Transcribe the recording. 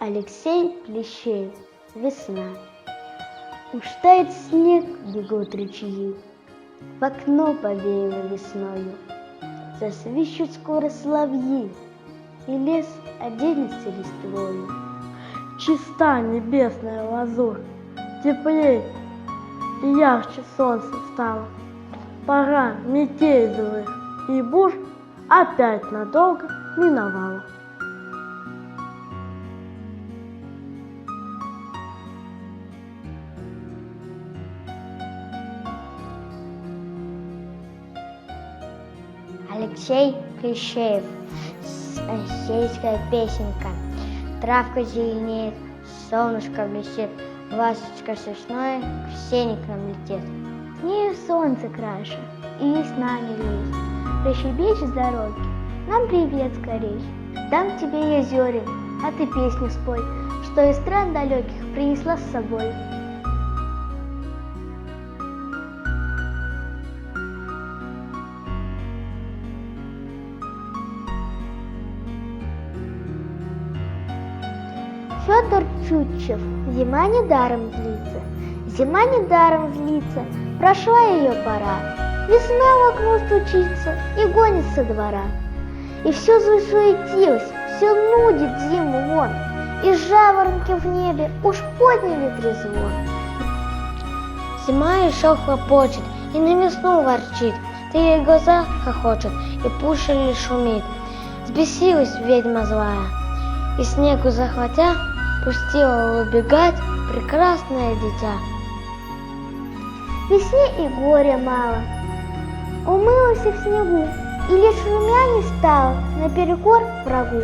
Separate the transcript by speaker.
Speaker 1: Алексей Плещеев. Весна. Уж тает снег, бегут ручьи, в окно повеяло весною. Засвищут скоро соловьи, и лес оденется листвою.
Speaker 2: Чиста небесная лазурь, теплей и ярче солнце стало. Пора метель злых и бурь опять надолго миновала.
Speaker 1: Алексей Плещеев. Сельская песенка. Травка зеленеет, солнышко блестит, ласточка смешное к сене к нам летит.
Speaker 3: С нею солнце краше, и весна не лезет. Прощебечет с дороги, нам привет скорей. Дам тебе я зерен, а ты песню спой, что из стран далеких принесла с собой. Федор Чутчев. Зима недаром длится, зима недаром злится, прошла ее пора. Весна в окно стучится и гонит со двора. И все засуетилось, все нудит зиму вон, и жаворонки в небе уж подняли трезвон.
Speaker 1: Зима еще хлопочет и на весну ворчит, ты ей глаза хохочет и пушили шумит. Взбесилась ведьма злая, и снегу захватя, пустила убегать прекрасное дитя.
Speaker 3: Весне и горя мало, умылась в снегу, и лишь румянец стала наперекор врагу.